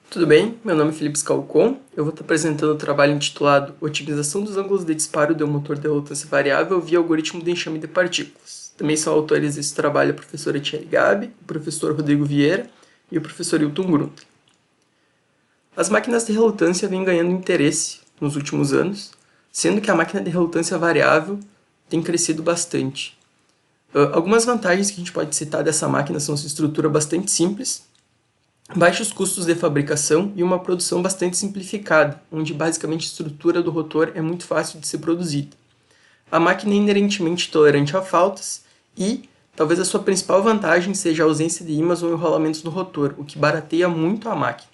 Tudo bem? Meu nome é Felipe Scalcon. Eu vou estar apresentando o trabalho intitulado Otimização dos ângulos de disparo de um motor de relutância variável via algoritmo de enxame de partículas. Também são autores desse trabalho a professora Thierry Gabi, o professor Rodrigo Vieira e o professor Hilton Grunter. As máquinas de relutância vêm ganhando interesse nos últimos anos, sendo que a máquina de relutância variável tem crescido bastante. Algumas vantagens que a gente pode citar dessa máquina são sua estrutura bastante simples, baixos custos de fabricação e uma produção bastante simplificada, onde basicamente a estrutura do rotor é muito fácil de ser produzida. A máquina é inerentemente tolerante a faltas e talvez a sua principal vantagem seja a ausência de ímãs ou enrolamentos no rotor, o que barateia muito a máquina.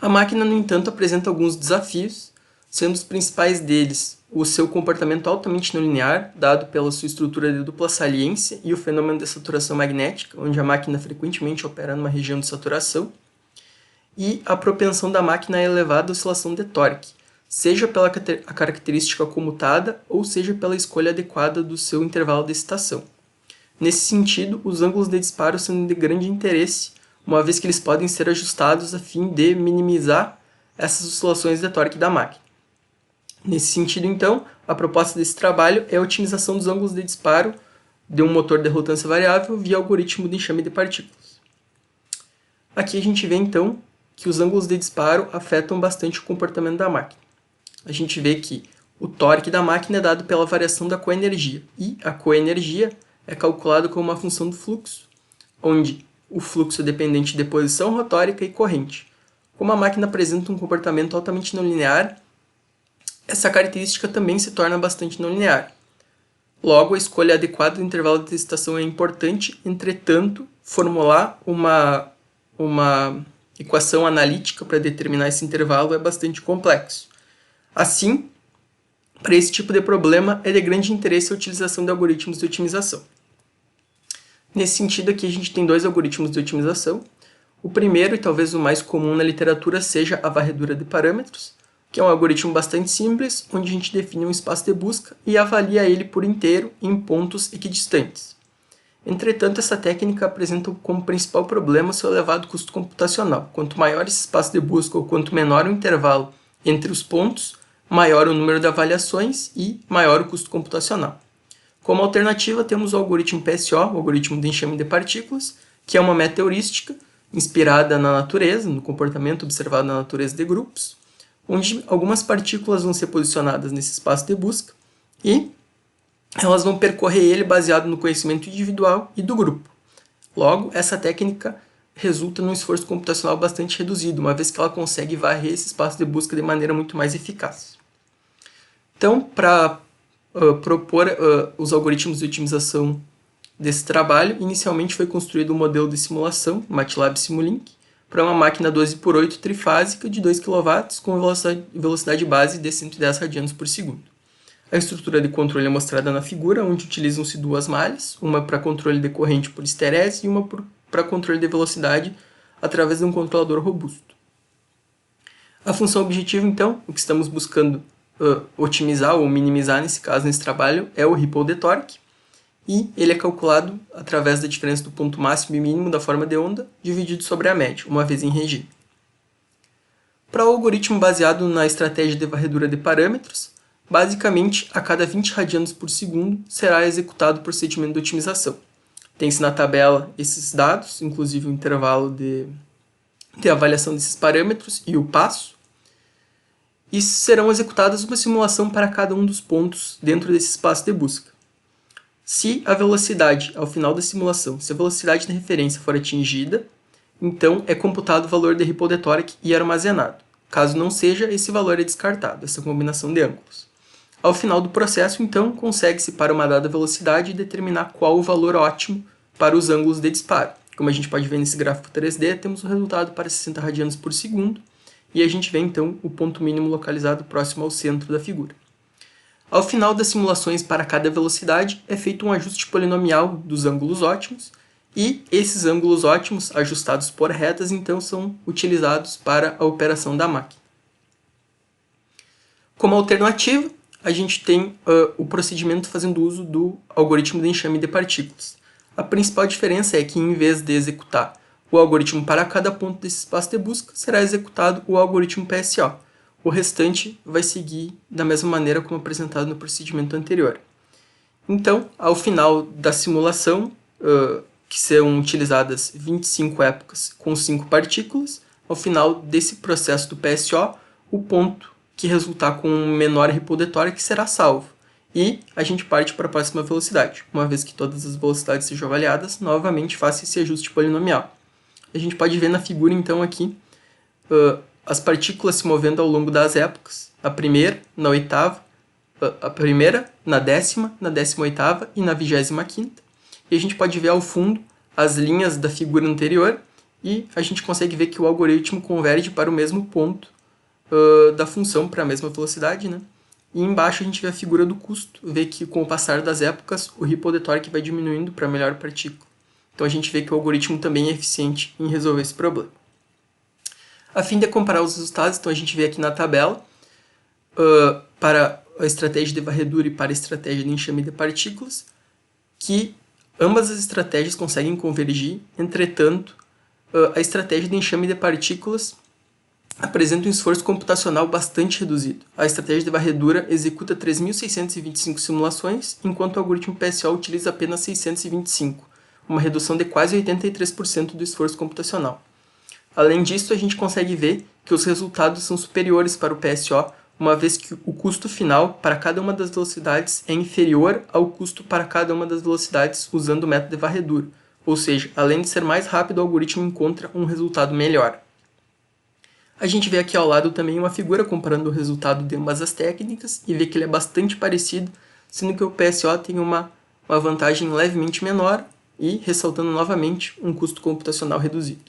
A máquina, no entanto, apresenta alguns desafios, sendo os principais deles o seu comportamento altamente não linear, dado pela sua estrutura de dupla saliência e o fenômeno de saturação magnética, onde a máquina frequentemente opera numa região de saturação, e a propensão da máquina a elevada oscilação de torque, seja pela característica comutada ou seja pela escolha adequada do seu intervalo de excitação. Nesse sentido, os ângulos de disparo são de grande interesse, uma vez que eles podem ser ajustados a fim de minimizar essas oscilações de torque da máquina. Nesse sentido, então, a proposta desse trabalho é a otimização dos ângulos de disparo de um motor de relutância variável via algoritmo de enxame de partículas. Aqui a gente vê, então, que os ângulos de disparo afetam bastante o comportamento da máquina. A gente vê que o torque da máquina é dado pela variação da coenergia, e a coenergia é calculada como uma função do fluxo, onde o fluxo é dependente de posição rotórica e corrente. Como a máquina apresenta um comportamento altamente não linear, essa característica também se torna bastante não linear. Logo, a escolha adequada do intervalo de excitação é importante, entretanto, formular uma equação analítica para determinar esse intervalo é bastante complexo. Assim, para esse tipo de problema, é de grande interesse a utilização de algoritmos de otimização. Nesse sentido, aqui a gente tem dois algoritmos de otimização. O primeiro, e talvez o mais comum na literatura, seja a varredura de parâmetros, que é um algoritmo bastante simples, onde a gente define um espaço de busca e avalia ele por inteiro em pontos equidistantes. Entretanto, essa técnica apresenta como principal problema o seu elevado custo computacional. Quanto maior esse espaço de busca ou quanto menor o intervalo entre os pontos, maior o número de avaliações e maior o custo computacional. Como alternativa, temos o algoritmo PSO, o algoritmo de enxame de partículas, que é uma método heurística inspirada na natureza, no comportamento observado na natureza de grupos, onde algumas partículas vão ser posicionadas nesse espaço de busca e elas vão percorrer ele baseado no conhecimento individual e do grupo. Logo, essa técnica resulta num esforço computacional bastante reduzido, uma vez que ela consegue varrer esse espaço de busca de maneira muito mais eficaz. Então, para propor os algoritmos de otimização desse trabalho, inicialmente foi construído um modelo de simulação, MATLAB Simulink, para uma máquina 12x8 trifásica de 2 kW com velocidade base de 110 radianos por segundo. A estrutura de controle é mostrada na figura, onde utilizam-se duas malhas, uma para controle de corrente por esterese e uma para controle de velocidade através de um controlador robusto. A função objetiva, então, o que estamos buscando otimizar ou minimizar nesse caso, nesse trabalho, é o ripple de torque, e ele é calculado através da diferença do ponto máximo e mínimo da forma de onda dividido sobre a média, uma vez em regime. Para o algoritmo baseado na estratégia de varredura de parâmetros, basicamente, a cada 20 radianos por segundo será executado o procedimento de otimização. Tem-se na tabela esses dados, inclusive o intervalo de avaliação desses parâmetros e o passo, e serão executadas uma simulação para cada um dos pontos dentro desse espaço de busca. Se a velocidade, ao final da simulação, se a velocidade de referência for atingida, então é computado o valor de ripple de torque e armazenado. Caso não seja, esse valor é descartado, essa combinação de ângulos. Ao final do processo, então, consegue-se para uma dada velocidade determinar qual o valor ótimo para os ângulos de disparo. Como a gente pode ver nesse gráfico 3D, temos o resultado para 60 radianos por segundo, e a gente vê então o ponto mínimo localizado próximo ao centro da figura. Ao final das simulações para cada velocidade, é feito um ajuste polinomial dos ângulos ótimos, e esses ângulos ótimos, ajustados por retas, então são utilizados para a operação da máquina. Como alternativa, a gente tem o procedimento fazendo uso do algoritmo de enxame de partículas. A principal diferença é que, em vez de executar o algoritmo para cada ponto desse espaço de busca, será executado o algoritmo PSO. O restante vai seguir da mesma maneira como apresentado no procedimento anterior. Então, ao final da simulação, que serão utilizadas 25 épocas com 5 partículas, ao final desse processo do PSO, o ponto que resultar com menor ripple de torque será salvo. E a gente parte para a próxima velocidade. Uma vez que todas as velocidades sejam avaliadas, novamente faça esse ajuste polinomial. A gente pode ver na figura, então, aqui, as partículas se movendo ao longo das épocas. A primeira, na oitava, a primeira, na 18ª e na 25ª. E a gente pode ver ao fundo as linhas da figura anterior e a gente consegue ver que o algoritmo converge para o mesmo ponto da função, para a mesma velocidade, né? E embaixo a gente vê a figura do custo, vê que com o passar das épocas o ripple de torque vai diminuindo para a melhor partícula. Então a gente vê que o algoritmo também é eficiente em resolver esse problema. A fim de comparar os resultados, então a gente vê aqui na tabela, para a estratégia de varredura e para a estratégia de enxame de partículas, que ambas as estratégias conseguem convergir, entretanto, a estratégia de enxame de partículas apresenta um esforço computacional bastante reduzido. A estratégia de varredura executa 3.625 simulações, enquanto o algoritmo PSO utiliza apenas 625, uma redução de quase 83% do esforço computacional. Além disso, a gente consegue ver que os resultados são superiores para o PSO, uma vez que o custo final para cada uma das velocidades é inferior ao custo para cada uma das velocidades usando o método de varredura. Ou seja, além de ser mais rápido, o algoritmo encontra um resultado melhor. A gente vê aqui ao lado também uma figura comparando o resultado de ambas as técnicas e vê que ele é bastante parecido, sendo que o PSO tem uma vantagem levemente menor e, ressaltando novamente, um custo computacional reduzido.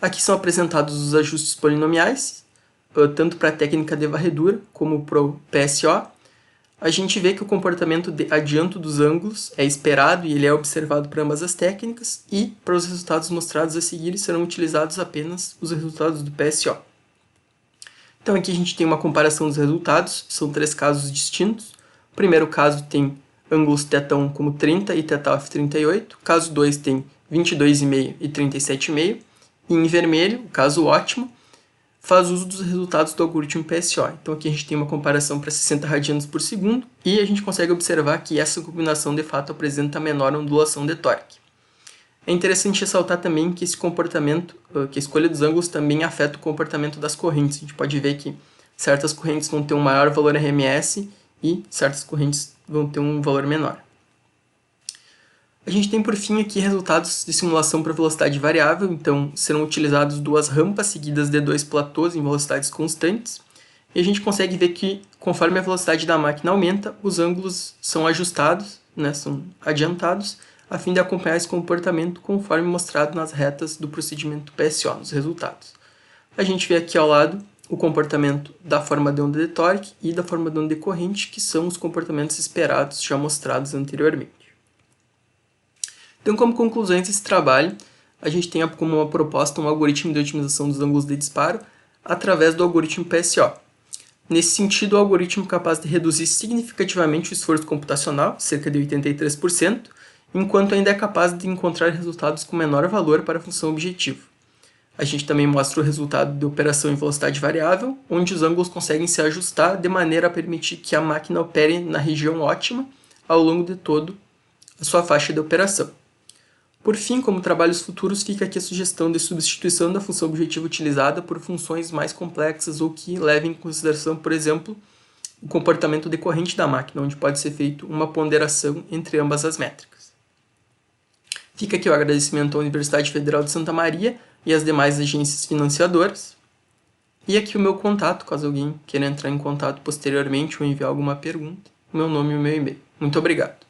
Aqui são apresentados os ajustes polinomiais, tanto para a técnica de varredura como para o PSO. A gente vê que o comportamento de adianto dos ângulos é esperado e ele é observado para ambas as técnicas, e para os resultados mostrados a seguir serão utilizados apenas os resultados do PSO. Então aqui a gente tem uma comparação dos resultados, são 3 casos distintos. O primeiro caso tem ângulos θ1 como 30 e θoff 38, caso 2 tem 22,5 e 37,5, e em vermelho, o caso ótimo, faz uso dos resultados do algoritmo PSO. Então aqui a gente tem uma comparação para 60 radianos por segundo e a gente consegue observar que essa combinação de fato apresenta menor ondulação de torque. É interessante ressaltar também que esse comportamento, que a escolha dos ângulos também afeta o comportamento das correntes. A gente pode ver que certas correntes vão ter um maior valor RMS e certas correntes vão ter um valor menor. A gente tem por fim aqui resultados de simulação para velocidade variável, então serão utilizadas 2 rampas seguidas de 2 platôs em velocidades constantes, e a gente consegue ver que conforme a velocidade da máquina aumenta, os ângulos são ajustados, né, são adiantados, a fim de acompanhar esse comportamento conforme mostrado nas retas do procedimento PSO, nos resultados. A gente vê aqui ao lado o comportamento da forma de onda de torque e da forma de onda de corrente, que são os comportamentos esperados já mostrados anteriormente. Então, como conclusões desse trabalho, a gente tem como uma proposta um algoritmo de otimização dos ângulos de disparo através do algoritmo PSO. Nesse sentido, o algoritmo é capaz de reduzir significativamente o esforço computacional, cerca de 83%, enquanto ainda é capaz de encontrar resultados com menor valor para a função objetivo. A gente também mostra o resultado de operação em velocidade variável, onde os ângulos conseguem se ajustar de maneira a permitir que a máquina opere na região ótima ao longo de toda a sua faixa de operação. Por fim, como trabalhos futuros, fica aqui a sugestão de substituição da função objetiva utilizada por funções mais complexas ou que levem em consideração, por exemplo, o comportamento decorrente da máquina, onde pode ser feita uma ponderação entre ambas as métricas. Fica aqui o agradecimento à Universidade Federal de Santa Maria e às demais agências financiadoras. E aqui o meu contato, caso alguém queira entrar em contato posteriormente ou enviar alguma pergunta, o meu nome e o meu e-mail. Muito obrigado.